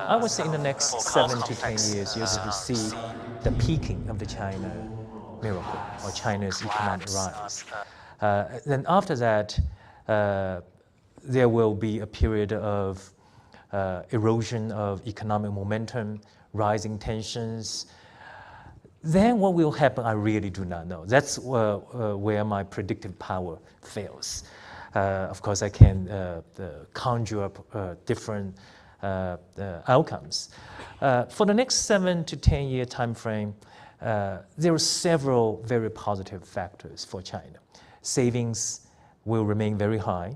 I would say in the next 7 to 10 years, you're going to see the peaking of the China miracle or China's economic rise. Then after that, there will be a period of erosion of economic momentum, rising tensions. Then what will happen, I really do not know. That's where my predictive power fails. Of course, I can conjure up different outcomes. For the next 7 to 10 year time frame, there are several very positive factors for China. Savings will remain very high,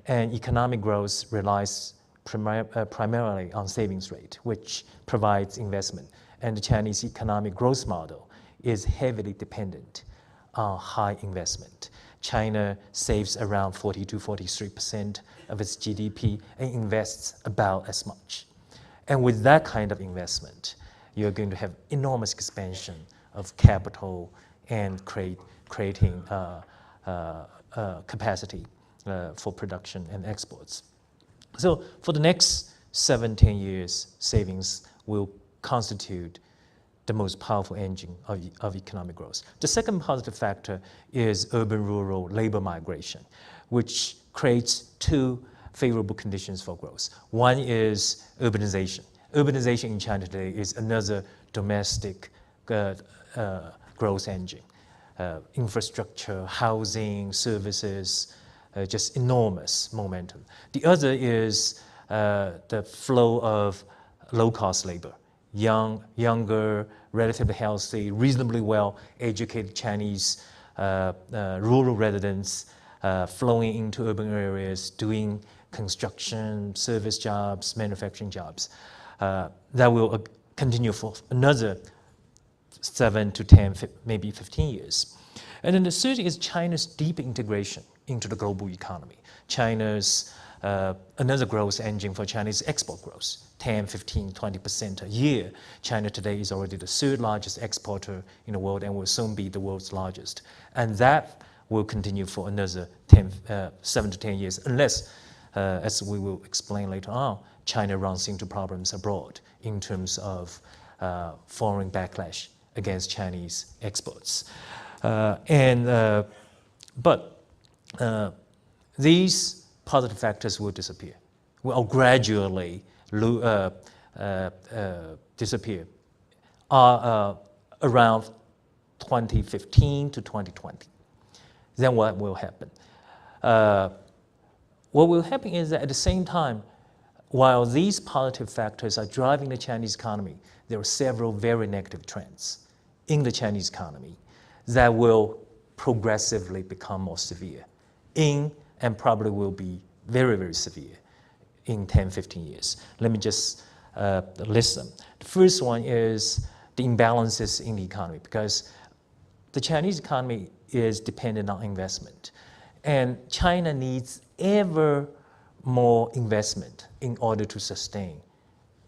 and economic growth relies primarily on savings rate, which provides investment. And the Chinese economic growth model is heavily dependent on high investment. China saves around 40 to 43% of its GDP and invests about as much. And with that kind of investment, you're going to have enormous expansion of capital and creating capacity for production and exports. So for the next 7-10 years, savings will constitute the most powerful engine of economic growth. The second positive factor is urban-rural labor migration, which creates two favorable conditions for growth. One is urbanization. Urbanization in China today is another domestic growth engine. Infrastructure, housing, services, just enormous momentum. The other is the flow of low-cost labor. Younger, relatively healthy, reasonably well-educated Chinese rural residents flowing into urban areas, doing construction, service jobs, manufacturing jobs. That will continue for another 7 to 10, maybe 15 years. And then the third is China's deep integration into the global economy. China's another growth engine for China is export growth, 10, 15, 20% a year. China today is already the third largest exporter in the world and will soon be the world's largest. And that will continue for another 7 to 10 years, unless, as we will explain later on, China runs into problems abroad in terms of foreign backlash against Chinese exports. But these positive factors will disappear, will gradually disappear around 2015 to 2020. Then what will happen? What will happen is that at the same time, while these positive factors are driving the Chinese economy, there are several very negative trends in the Chinese economy that will progressively become more severe and probably will be very, very severe in 10, 15 years. Let me just list them. The first one is the imbalances in the economy, because the Chinese economy is dependent on investment. And China needs ever more investment in order to sustain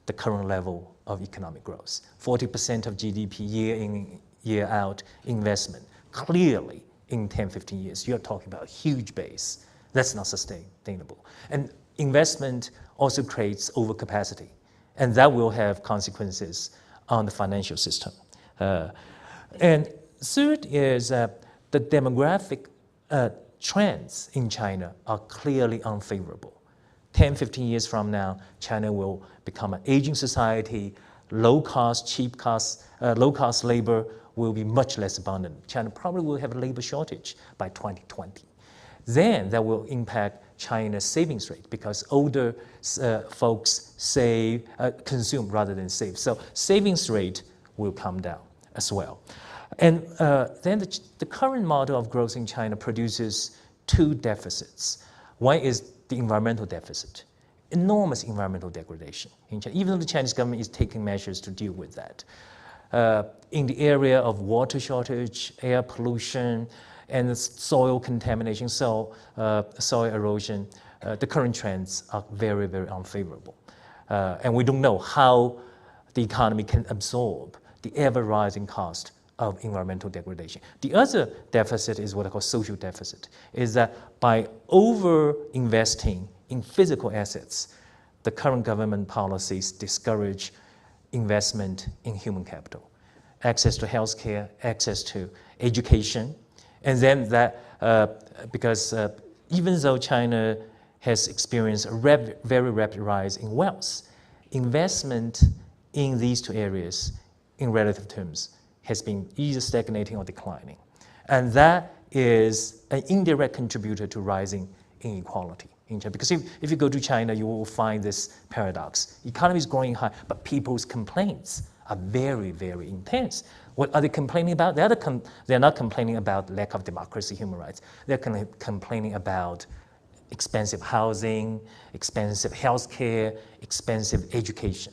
the current level of economic growth. 40% of GDP year in, year out investment. Clearly, in 10, 15 years, you're talking about a huge base. That's not sustainable. And investment also creates overcapacity, and that will have consequences on the financial system. And third is the demographic trends in China are clearly unfavorable. 10, 15 years from now, China will become an aging society, low-cost labor will be much less abundant. China probably will have a labor shortage by 2020. Then that will impact China's savings rate, because older folks consume rather than save. So savings rate will come down as well. And then the current model of growth in China produces two deficits. One is the environmental deficit, enormous environmental degradation in China, even though the Chinese government is taking measures to deal with that. In the area of water shortage, air pollution, and soil contamination, soil erosion, the current trends are very, very unfavorable. And we don't know how the economy can absorb the ever-rising cost of environmental degradation. The other deficit is what I call social deficit, is that by over-investing in physical assets, the current government policies discourage investment in human capital, access to healthcare, access to education, and then that, because even though China has experienced a very rapid rise in wealth, investment in these two areas, in relative terms, has been either stagnating or declining. And that is an indirect contributor to rising inequality in China. Because if you go to China, you will find this paradox. Economy is growing high, but people's complaints are very, very intense. What are they complaining about? They're not complaining about lack of democracy, human rights. They're complaining about expensive housing, expensive healthcare, expensive education.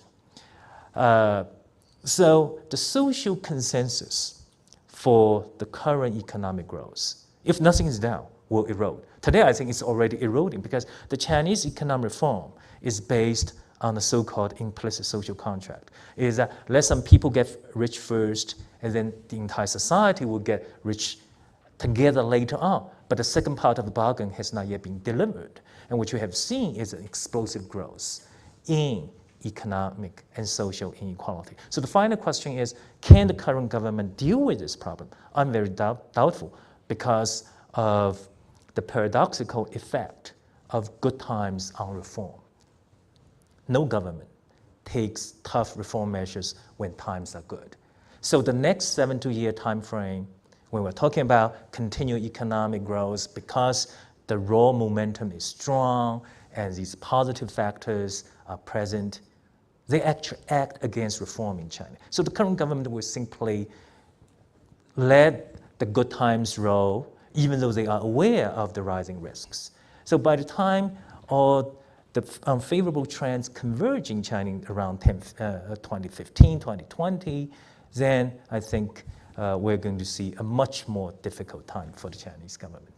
So the social consensus for the current economic growth, if nothing is done, will erode. Today, I think it's already eroding because the Chinese economic reform is based on the so-called implicit social contract. It is that let some people get rich first, and then the entire society will get rich together later on. But the second part of the bargain has not yet been delivered. And what you have seen is an explosive growth in economic and social inequality. So the final question is, can the current government deal with this problem? I'm very doubtful because of the paradoxical effect of good times on reform. No government takes tough reform measures when times are good. So the next 7-year time frame, when we're talking about continued economic growth, because the raw momentum is strong and these positive factors are present, they actually act against reform in China. So the current government will simply let the good times roll, even though they are aware of the rising risks. So by the time all the unfavorable trends converge in China around 2015, 2020, then I think we're going to see a much more difficult time for the Chinese government.